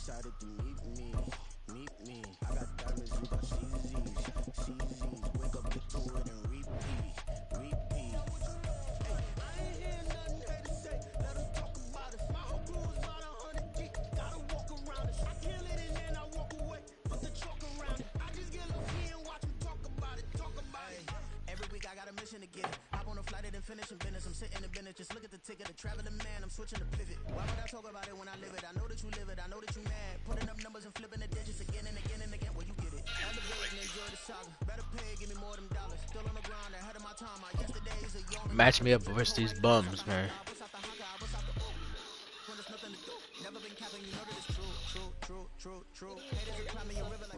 excited to meet me. I got diamonds, you got CZs. Wake up, get to it and repeat. I ain't hearing nothing hate to say. Let us talk about it. My whole crew is about 100 deep. Gotta walk around it. I kill it and then I walk away. Put the chalk around it. I just get low key and watch them talk about it. Every week I got a mission to get it. Hop on a flight and finish in business. I'm sitting in business. Just look at the ticket. A traveling man. I'm switching to pivot. Why would I talk about it when I live it? I know that you live it. I know that you mad. Putting up numbers and flipping the digits again and again and again. Well, you get it. Elevate and enjoy the saga. Better pay, give me more than dollars. Still on the ground ahead of my time. My yesterdays are young. Match me up versus these bums, man.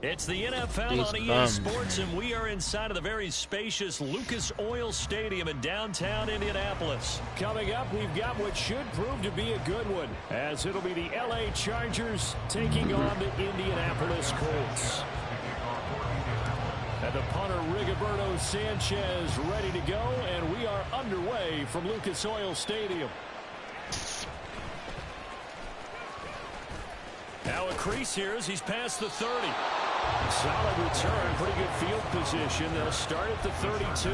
It's the NFL on EA Sports, and we are inside of the very spacious Lucas Oil Stadium in downtown Indianapolis. Coming up, we've got what should prove to be a good one, as it'll be the LA Chargers taking on the Indianapolis Colts. And the punter, Rigoberto Sanchez, ready to go, and we are underway from Lucas Oil Stadium. Now a crease here as he's past the 30. Solid return, pretty good field position. They'll start at the 32.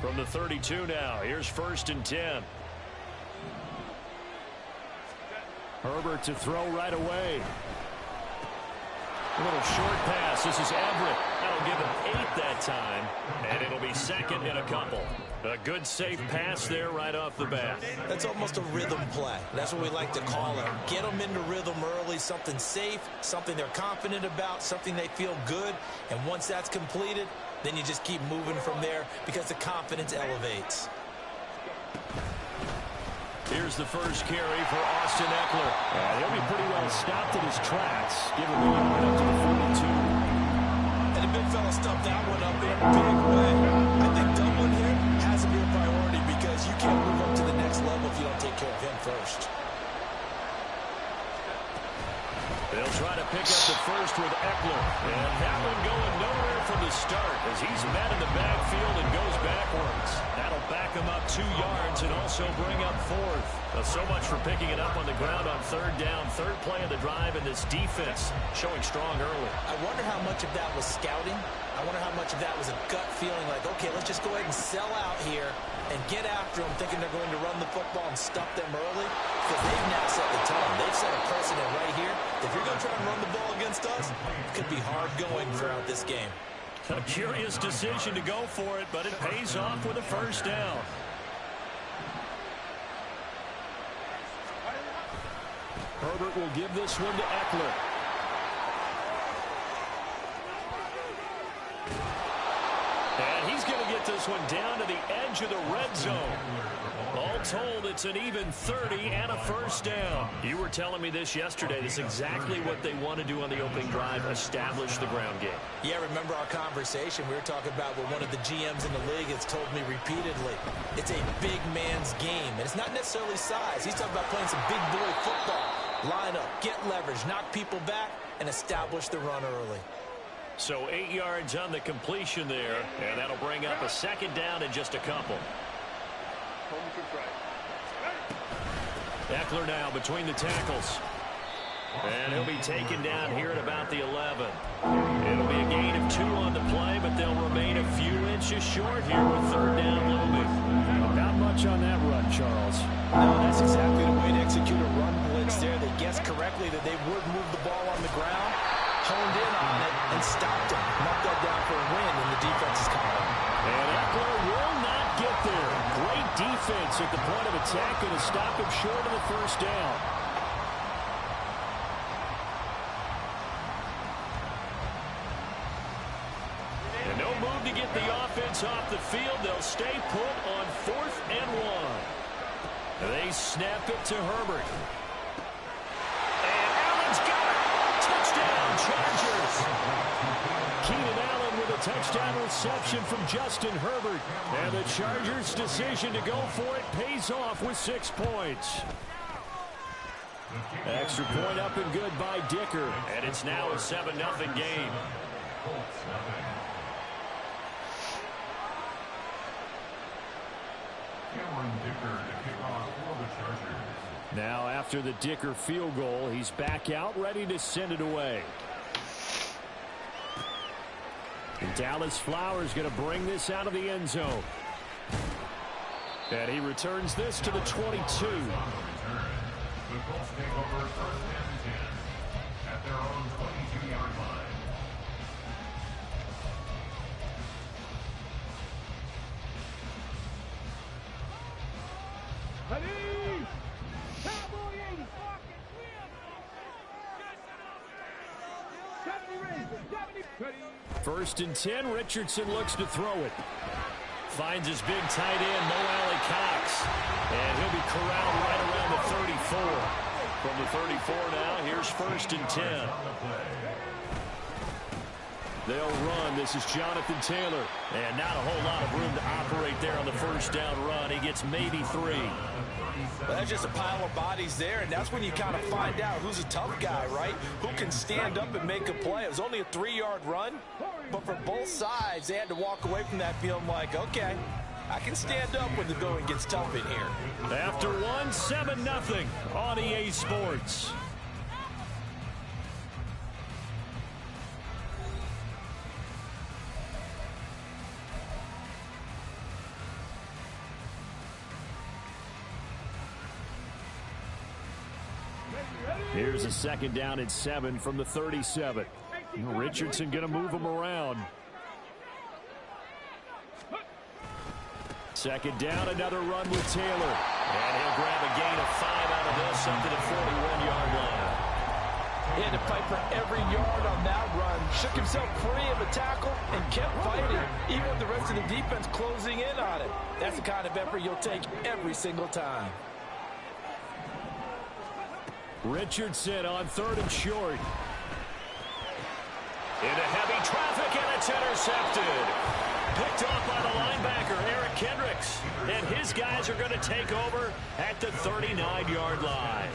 From the 32 now, here's 1st and 10. Herbert to throw right away. A little short pass. This is Everett. That'll give him 8 that time, and it'll be 2nd and a couple. A good, safe pass there right off the bat. That's almost a rhythm play. That's what we like to call it. Get them into rhythm early, something safe, something they're confident about, something they feel good, and once that's completed, then you just keep moving from there because the confidence elevates. Here's the first carry for Austin Eckler. He'll be pretty well stopped in his tracks, given the yard up to the 42. And the big fella stuffed that one up in a big way. I think doubling here has to be a priority because you can't move up to the next level if you don't take care of him first. They'll try to pick up the first with Eckler. And that one going nowhere from the start as he's met in the backfield and goes backwards. That'll back him up 2 yards and also bring up 4th. So much for picking it up on the ground on 3rd down. 3rd play of the drive, and this defense showing strong early. I wonder how much of that was scouting. I wonder how much of that was a gut feeling like, okay, let's just go ahead and sell out here and get after them, thinking they're going to run the football and stuff them early, because they've now set the tone. They've set a precedent right here. If you're going to try and run the ball against us, it could be hard going throughout this game. A curious decision to go for it, but it pays off with a 1st down. Herbert will give this one to Eckler. And he's going to get this one down to the edge of the red zone. All told, it's an even 30 and a 1st down. You were telling me this yesterday. This is exactly what they want to do on the opening drive, establish the ground game. Yeah, remember our conversation? We were talking about what one of the GMs in the league has told me repeatedly. It's a big man's game, and it's not necessarily size. He's talking about playing some big boy football. Line up, get leverage, knock people back, and establish the run early. So 8 yards on the completion there, and that'll bring up a 2nd down in just a couple. Eckler now between the tackles. And he'll be taken down here at about the 11. It'll be a gain of 2 on the play, but they'll remain a few inches short here with 3rd down looming. Not much on that run, Charles. No, that's exactly the way to execute a run blitz there. They guessed correctly that they would move the ball on the ground, honed in on it, and stopped him. Knocked that down for a win in the defense's column. And Eckler will not get there. Great defense at the point of attack and to stop him short of the 1st down. And They snap it to Herbert. And Allen's got it. Touchdown, Chargers. Keenan Allen with a touchdown reception from Justin Herbert. And the Chargers' decision to go for it pays off with 6 points. Extra point up and good by Dicker. And it's now a 7-0 game. Now after the Dicker field goal, he's back out ready to send it away. And Dallas Flowers going to bring this out of the end zone. And he returns this to the 22. The Colts take over 1st and 10 at their own 22-yard line. First and 10, Richardson looks to throw it. Finds his big tight end, Mo Alley Cox. And he'll be corralled right around the 34. From the 34 now, here's 1st and 10. They'll run. This is Jonathan Taylor. And not a whole lot of room to operate there on the 1st down run. He gets maybe 3. Well, that's just a pile of bodies there, and that's when you kind of find out who's a tough guy, right? Who can stand up and make a play. It was only a 3-yard run, but for both sides, they had to walk away from that feeling like, okay, I can stand up when the going gets tough in here. After 1, 7-0 on EA Sports. Here's a 2nd down and 7 from the 37. Richardson going to move him around. 2nd down, another run with Taylor. And he'll grab a gain of 5 out of this up to the 41-yard line. He had to fight for every yard on that run. Shook himself free of a tackle and kept fighting, even with the rest of the defense closing in on it. That's the kind of effort you'll take every single time. Richardson on 3rd and short. Into heavy traffic, and it's intercepted. Picked off by the linebacker, Eric Kendricks. And his guys are going to take over at the 39-yard line.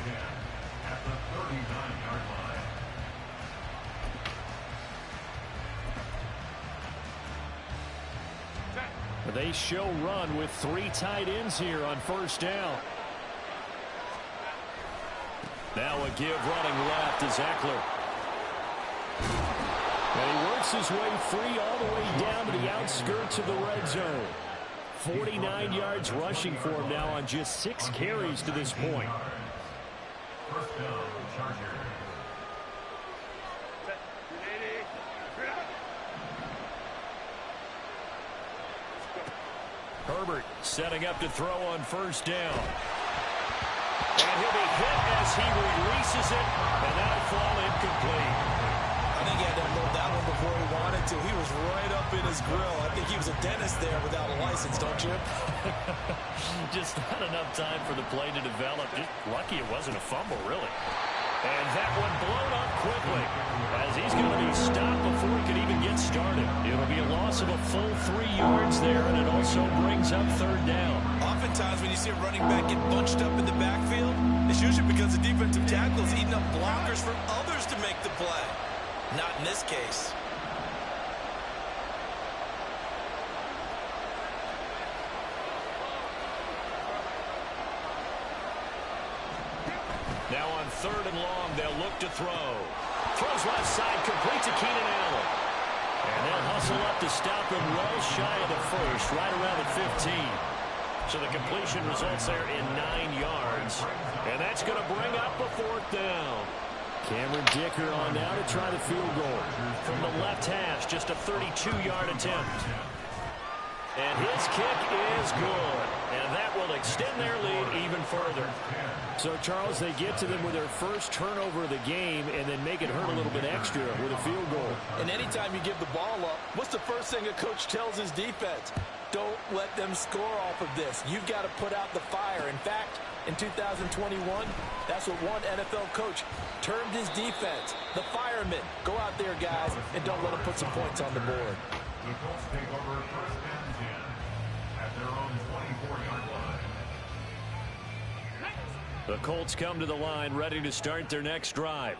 They show run with 3 tight ends here on 1st down. Now a give running left is Eckler. And he works his way free all the way down to the outskirts of the red zone. 49 yards rushing for him now on just 6 carries to this point. First down, Chargers. Herbert setting up to throw on 1st down. And he'll be hit as he releases it, and that'll fall incomplete. I think he had to unload that one before he wanted to. He was right up in his grill. I think he was a dentist there without a license, don't you? Just not enough time for the play to develop. Just lucky it wasn't a fumble, really. And that one blown up quickly as he's going to be stopped before he could even get started. It'll be a loss of a full 3 yards there, and it also brings up 3rd down. Oftentimes when you see a running back get bunched up in the backfield, it's usually because the defensive tackle is eating up blockers for others to make the play. Not in this case. Now on 3rd and long, they'll look to throw. Throws left side, complete to Keenan Allen. And they'll hustle up to stop him well shy of the 1st, right around the 15. So the completion results there in 9 yards. And that's going to bring up a 4th down. Cameron Dicker on now to try the field goal. From the left hash, just a 32-yard attempt. And his kick is good. And that will extend their lead even further. So, Charles, they get to them with their first turnover of the game and then make it hurt a little bit extra with a field goal. And anytime you give the ball up, what's the first thing a coach tells his defense? Don't let them score off of this. You've got to put out the fire. In fact, in 2021, that's what one NFL coach termed his defense, the firemen. Go out there, guys, and don't let them put some points on the board. The Colts take over first and 10 at their own 24-yard line. The Colts come to the line ready to start their next drive.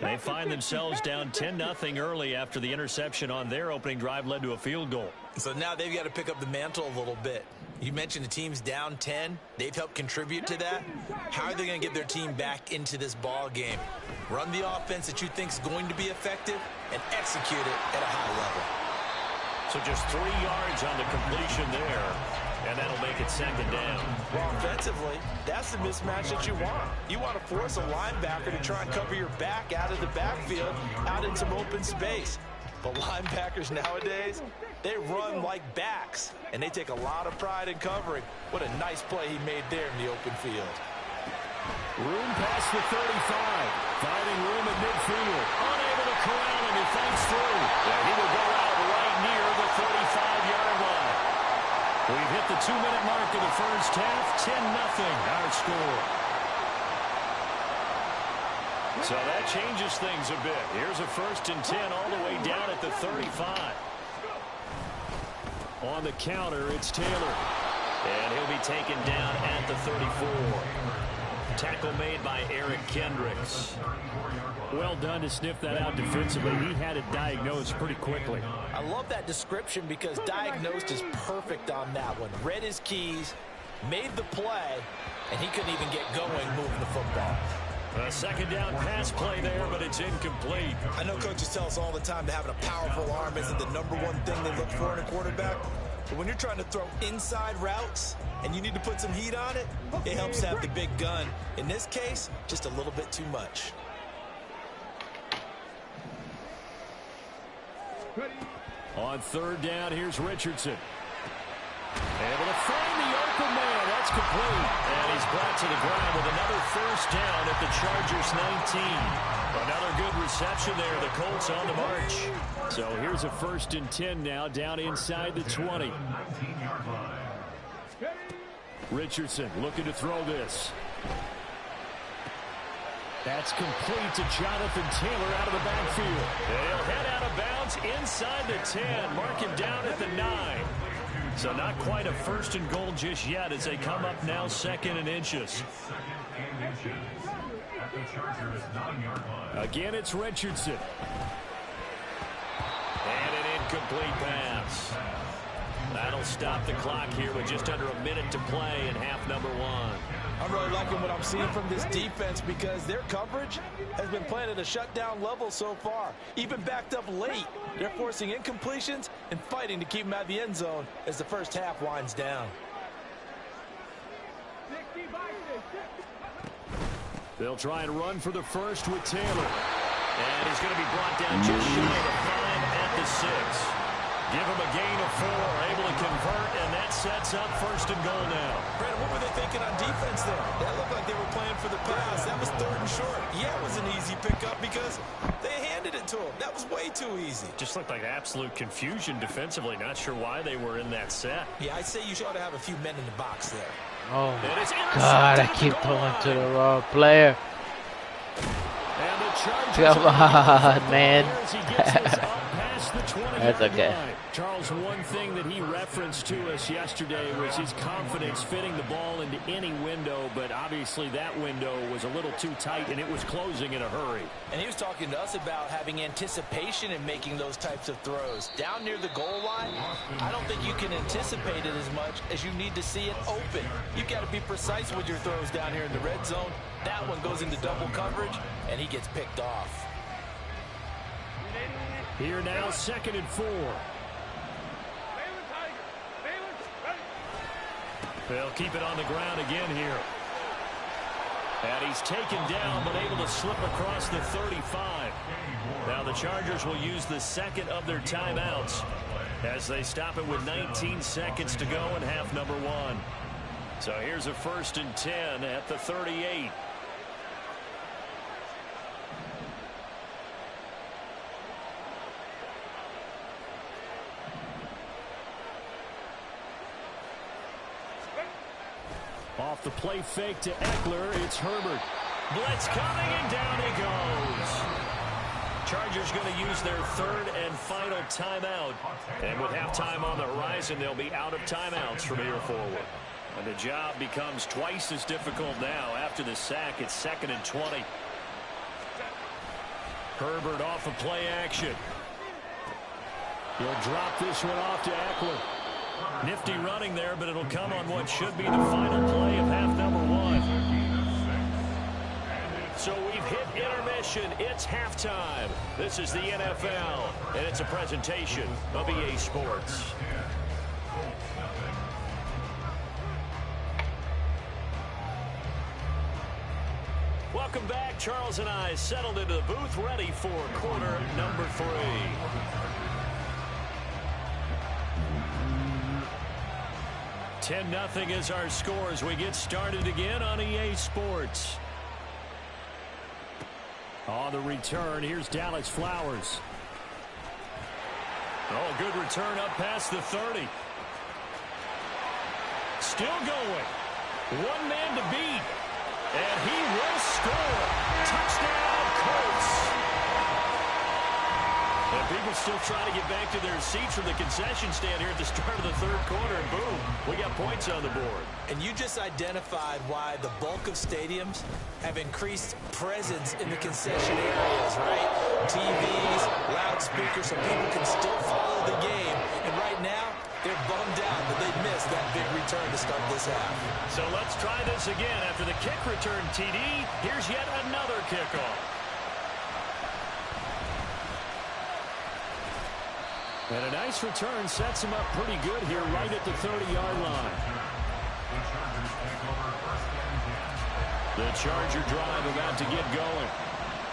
They find themselves down 10-0 early after the interception on their opening drive led to a field goal. So now they've got to pick up the mantle a little bit. You mentioned the team's down 10. They've helped contribute to that. How are they going to get their team back into this ball game? Run the offense that you think is going to be effective and execute it at a high level. So just 3 yards on the completion there, and that'll make it second down. Well, offensively, that's the mismatch that you want. You want to force a linebacker to try and cover your back out of the backfield, out in some open space. But linebackers nowadays, they run like backs, and they take a lot of pride in covering. What a nice play he made there in the open field. Room past the 35. Finding room at midfield. Unable to corral him, he fights through. And he will go out right near the 35-yard line. We've hit the 2-minute mark of the first half. 10-0 our score. So that changes things a bit. Here's a 1st and 10 all the way down at the 35. On the counter, it's Taylor. And he'll be taken down at the 34. Tackle made by Eric Kendricks. Well done to sniff that out defensively. He had it diagnosed pretty quickly. I love that description because diagnosed is perfect on that one. Read his keys, made the play, and he couldn't even get going moving the football. A second down pass play there, but it's incomplete. I know coaches tell us all the time that having a powerful arm isn't the #1 thing they look for in a quarterback. But when you're trying to throw inside routes and you need to put some heat on it, it helps to have the big gun. In this case, just a little bit too much. On 3rd down, here's Richardson. Able to find the open man. That's complete. And he's brought to the ground with another 1st down at the Chargers 19. Another good reception there. The Colts on the march. So here's a 1st and 10 now down inside the 20. Richardson looking to throw this. That's complete to Jonathan Taylor out of the backfield. They'll head out of bounds inside the 10. Mark him down at the 9. So not quite a 1st and goal just yet as they come up now 2nd and inches. Again, it's Richardson. And an incomplete pass. That'll stop the clock here with just under a minute to play in half number 1. I'm really liking what I'm seeing from this defense because their coverage has been playing at a shutdown level so far. Even backed up late, they're forcing incompletions and fighting to keep them out of the end zone as the first half winds down. They'll try and run for the first with Taylor. And he's going to be brought down just shy of the 5 at the 6. Give him a gain of 4, able to convert, and that sets up 1st and goal now. Brandon, what were they thinking on defense there? That looked like they were playing for the pass. That was 3rd and short. Yeah, it was an easy pickup because they handed it to him. That was way too easy. Just looked like absolute confusion defensively. Not sure why they were in that set. Yeah, I'd say you ought to have a few men in the box there. Oh, God, I keep throwing to the wrong player. And the Come on, man. That's okay. Charles, one thing that he referenced to us yesterday was his confidence fitting the ball into any window, but obviously that window was a little too tight and it was closing in a hurry. And he was talking to us about having anticipation in making those types of throws. Down near the goal line, I don't think you can anticipate it as much as you need to see it open. You've got to be precise with your throws down here in the red zone. That one goes into double coverage, and he gets picked off. Here now, 2nd and 4. They'll keep it on the ground again here. And he's taken down, but able to slip across the 35. Now the Chargers will use the 2nd of their timeouts as they stop it with 19 seconds to go in half number 1. So here's a 1st and 10 at the 38. Off the play fake to Eckler, it's Herbert. Blitz coming, and down he goes. Chargers going to use their 3rd and final timeout. And with halftime on the horizon, they'll be out of timeouts from here forward. And the job becomes twice as difficult now. After the sack, it's 2nd and 20. Herbert off of play action. He'll drop this one off to Eckler. Nifty running there, but it'll come on what should be the final play of half number 1. So we've hit intermission. It's halftime. This is the NFL, and it's a presentation of EA Sports. Welcome back. Charles and I settled into the booth, ready for quarter number 3. 10-0 is our score as we get started again on EA Sports. On the return, here's Dallas Flowers. Oh, good return up past the 30. Still going. One man to beat. And he will score. Touchdown, Colts. And people still trying to get back to their seats from the concession stand here at the start of the 3rd quarter. And boom, we got points on the board. And you just identified why the bulk of stadiums have increased presence in the concession areas, right? TVs, loudspeakers, so people can still follow the game. And right now, they're bummed out that they missed that big return to start this half. So let's try this again. After the kick return TD, here's yet another kickoff. And a nice return sets him up pretty good here right at the 30-yard line. The Charger drive about to get going.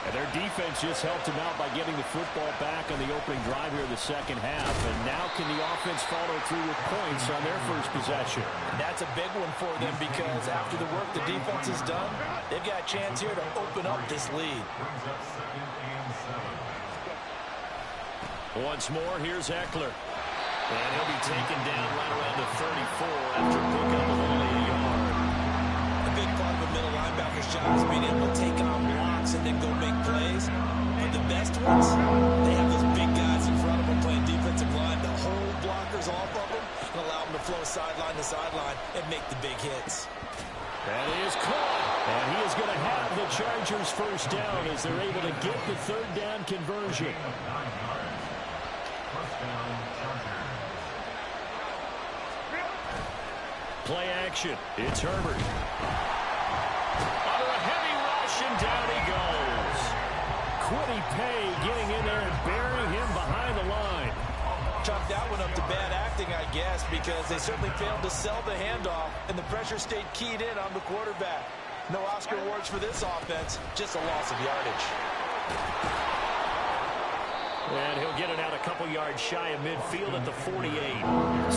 And their defense just helped him out by getting the football back on the opening drive here in the 2nd half. And now can the offense follow through with points on their first possession? That's a big one for them because after the work the defense has done, they've got a chance here to open up this lead. Once more, here's Eckler. And he'll be taken down right around the 34 after a pickup of only a yard. A big part of a middle linebacker's job is being able to take on blocks and then go make plays. But the best ones, they have those big guys in front of them playing defensive line to hold blockers off of them and allow them to flow sideline to sideline and make the big hits. That is caught. And he is going to have the Chargers first down as they're able to get the 3rd down conversion. Play action. It's Herbert. Under a heavy rush, and down he goes. Quiddy Pay getting in there and burying him behind the line. Chalk that one up to bad acting, I guess, because they certainly failed to sell the handoff, and the pressure stayed keyed in on the quarterback. No Oscar awards for this offense, just a loss of yardage. And he'll get it out a couple yards shy of midfield at the 48.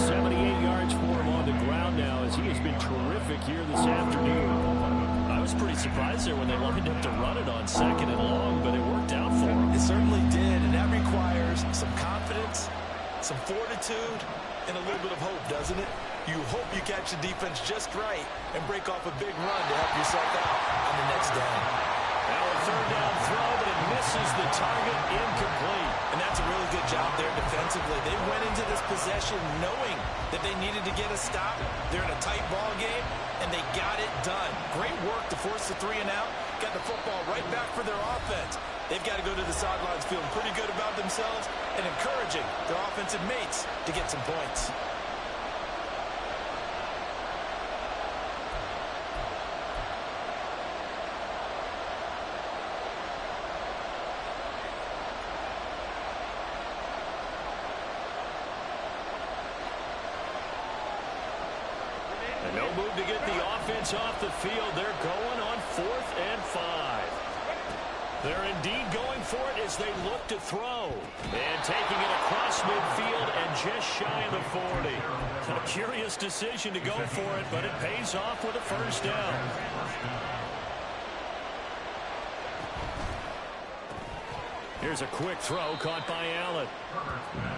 78 yards for him on the ground now as he has been terrific here this afternoon. I was pretty surprised there when they lined up to run it on 2nd and long, but it worked out for him. It certainly did, and that requires some confidence, some fortitude, and a little bit of hope, doesn't it? You hope you catch the defense just right and break off a big run to help yourself out on the next down. Now a 3rd down throw, but it misses the target, incomplete. And that's a really good job there defensively. They went into this possession knowing that they needed to get a stop. They're in a tight ball game, and they got it done. Great work to force the 3 and out. Got the football right back for their offense. They've got to go to the sidelines feeling pretty good about themselves and encouraging their offensive mates to get some points. No move to get the offense off the field. They're going on 4th and 5. They're indeed going for it as they look to throw. And taking it across midfield and just shy of the 40. A curious decision to go for it, but it pays off with a first down. Here's a quick throw caught by Allen.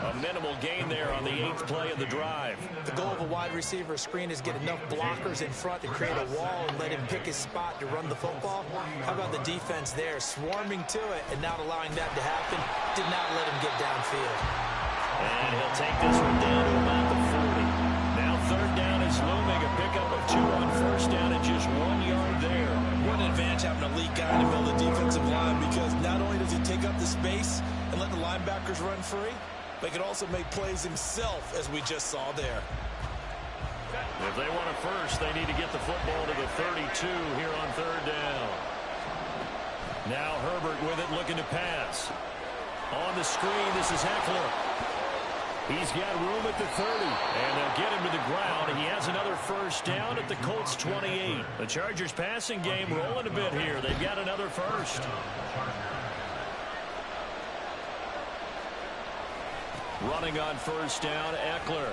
A minimal gain there on the 8th play of the drive. The goal of a wide receiver screen is get enough blockers in front to create a wall and let him pick his spot to run the football. How about the defense there, swarming to it and not allowing that to happen? Did not let him get downfield. And he'll take this one down to about the 40. Now third down is looming. A pickup of 2 on first down and just 1 yard there. What an advantage having an elite guy in the middle of the defensive line, because not only does he take up the space and let the linebackers run free, but he can also make plays himself, as we just saw there. If they want a first, they need to get the football to the 32 here on third down. Now Herbert with it, looking to pass. On the screen, this is Eckler. He's got room at the 30, and they'll get him to the ground. He has another first down at the Colts 28. The Chargers passing game rolling a bit here. They've got another first. Running on first down, Eckler.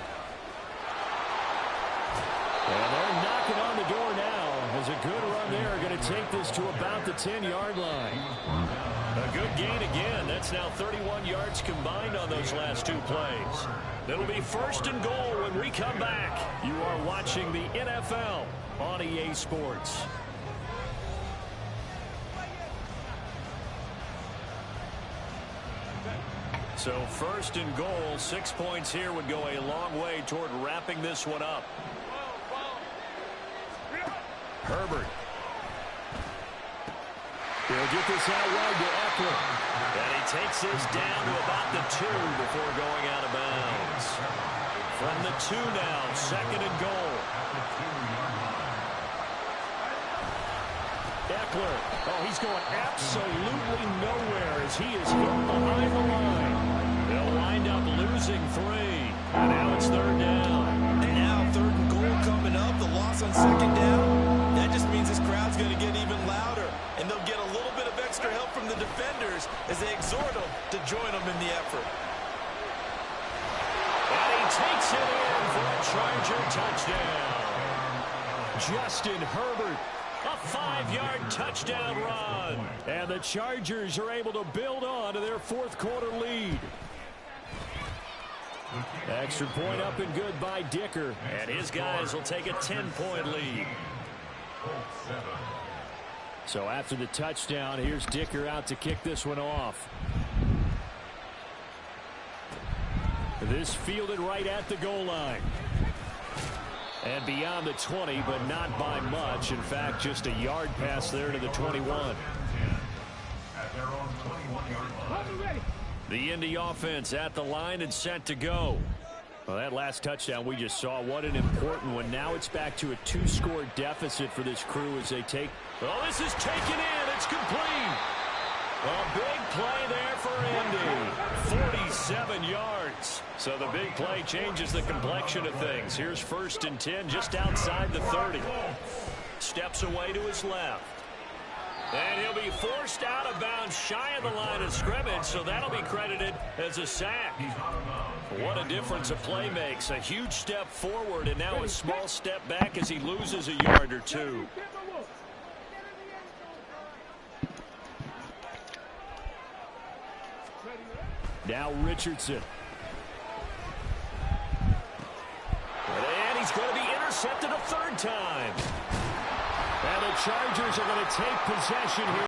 And they're knocking on the door now. As a good run there, going to take this to about the 10-yard line. A good gain again. That's now 31 yards combined on those last 2 plays. It'll be first and goal when we come back. You are watching the NFL on EA Sports. So first and goal, 6 points here would go a long way toward wrapping this one up. Herbert. He'll get this out wide to Eckler. And he takes this down to about the 2 before going out of bounds. From the 2 now, second and goal. Eckler. Oh, he's going absolutely nowhere as he is hit behind the line. They'll wind up losing 3. And now it's third down. And now third and goal coming up. The loss on second down. That just means this crowd's going to get even louder. And they'll get a little bit of extra help from the defenders as they exhort them to join them in the effort. And he takes it in for a Charger touchdown. Justin Herbert, a 5-yard touchdown run. And the Chargers are able to build on to their 4th quarter lead. Extra point up and good by Dicker. And his guys will take a 10-point lead. So after the touchdown, here's Dicker out to kick this one off. This fielded right at the goal line. And beyond the 20, but not by much. In fact, just a yard pass there to the 21. The Indy offense at the line and set to go. Well, that last touchdown we just saw, what an important one. Now it's back to a 2-score deficit for this crew as they take. Oh, this is taken in. It's complete. A big play there for Indy. 47 yards. So the big play changes the complexion of things. Here's first and 10 just outside the 30. Steps away to his left. And he'll be forced out of bounds shy of the line of scrimmage, so that'll be credited as a sack. What a difference a play makes. A huge step forward and now a small step back as he loses a yard or 2. Now Richardson. And he's going to be intercepted a 3rd time. And the Chargers are going to take possession here.